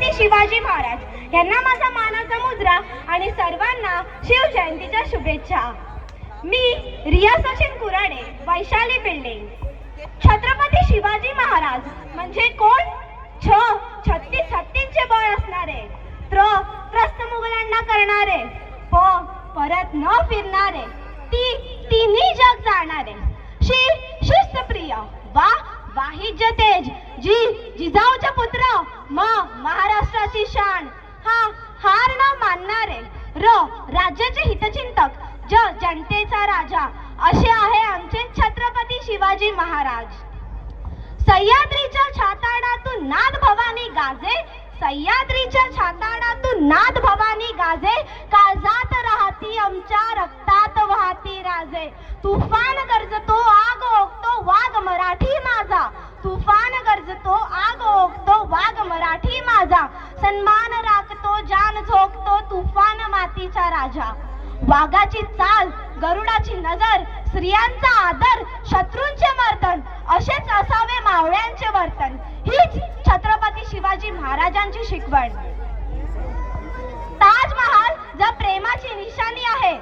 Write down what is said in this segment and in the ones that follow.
छत्रपती शिवाजी महाराज यांना माझा मानाचा मुजरा आणि सर्वांना शिवजयंतीच्या शुभेच्छा। मी रिया सचिन कुराडे, वैशाली बिल्डिंग। छत्रपती शिवाजी महाराज म्हणजे कोण? छत्तीसचे बळ असणारे, त्रस्त मुघलांना करणारे, परत न फिरणारे, तिन्ही जग जाणारे, शिस्तप्रिय, वाहिज्य तेज, जिजाऊचे पुत्र, महाराष्ट्राची शान, हार न मानणारे, राज्याचे हितचिंतक, जनतेचा राजा, असे आहे आमचे छत्रपती शिवाजी महाराज। सह्याद्रीच्या छाताडातून नाद भवानी गाजे, सह्याद्रीच्या छाताडातून नाद भवानी गाजे, काळजात राहती आमच्या रक्तात वाहती राजे। तुफान गरजतो आग ओकतो वाघ मराठी माझा, तुफान गरजतो आग ओकतो वाघ मराठी माझा, सन्मान राखतो जान झोकतो तुफान मातीचा राजा। वाघाची चाल, गरुडाची नजर, स्त्रियांचा आदर, शत्रूंचे मर्दन, असेच असावे मावळ्यांचे वर्तन, हीच छत्रपती शिवाजी महाराजांची शिकवण। ताजमहाल जर प्रेमाची निशाणी आहे,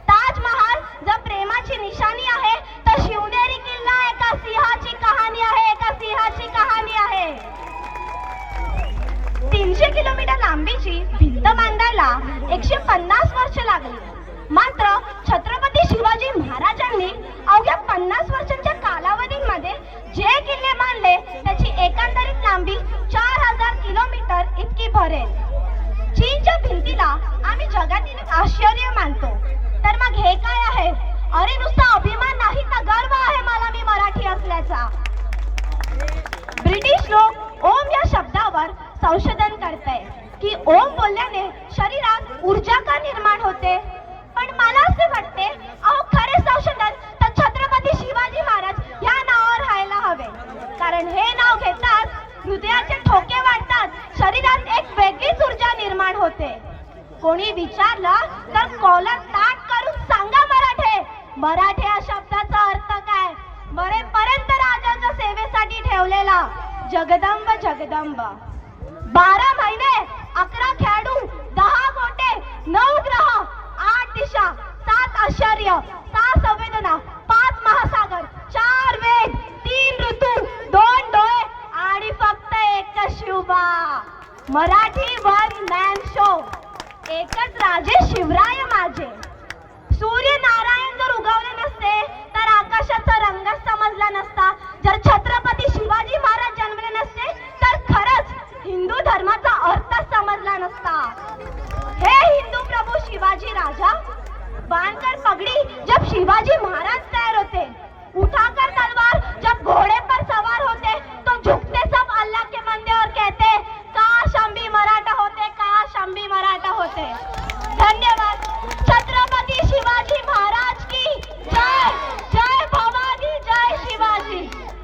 ताजमहाल जर प्रेमाची निशाणी आहे, तर शिवनेरी किल्ला एका सिंहाची कहाणी आहे, एका सिंहाची कहाणी आहे। 300 किलोमीटर लांबीची भिंत बांधायला 150 वर्ष लागली, मात्र छत्रपती शिवाजी महाराजांनी अवघ्या 50 वर्षांच्या कालावधीमध्ये जे किल्ले बांधले त्याची एकंदरीत लांबी 4000 किलोमीटर इतकी भरेल। चीनच्या भिंतीला आम्ही जगातील आश्चर्य मानतो, तर मग हे काय आहे? अरे नुसता अभिमान नाही तर गर्व आहे मला मी मराठी असल्याचा। ब्रिटिश लोक ओम या शब्दावर संशोधन करताय की ओम बोलल्याने शरीरात ऊर्जा का निर्माण होते, पण मला असे वाटते खरे संशोधन तर छत्रपती शिवाजी महाराज या नावावर राहायला हवे, कारण हे नाव घेताच हृदयाचे ठोके वाढतात, शरीरात एक वेगळीच ऊर्जा निर्माण होते। कोणी विचारलं तर कॉलर ताट करून सांगा मराठे या शब्दाचा अर्थ काय? मरेपर्यंत राजाच्या सेवेसाठी ठेवलेला जगदंब जगदंब। 12 महिने 11 खेळाडू 10 गोटे 9 ग्रह 8 दिशा 7 आश्चर्य 6 संवेदना 5 महासागर 4 वेद 3 ऋतू 2 डोळे आणि फक्त एक Shivba. Marathi one man show, एकच राजे शिवराय माझे। सूर्य नारायण जर उगवले नसते तर आकाशाचा रंगच समजला नसता, जर छत्रपती शिवाजी महाराज जन्मले नसते तर खरंच हिंदू धर्माचा अर्थच समजला नसता। हे हिंदू प्रभू शिवाजी राजा बांधकर पगड़ी जब शिवाजी महाराज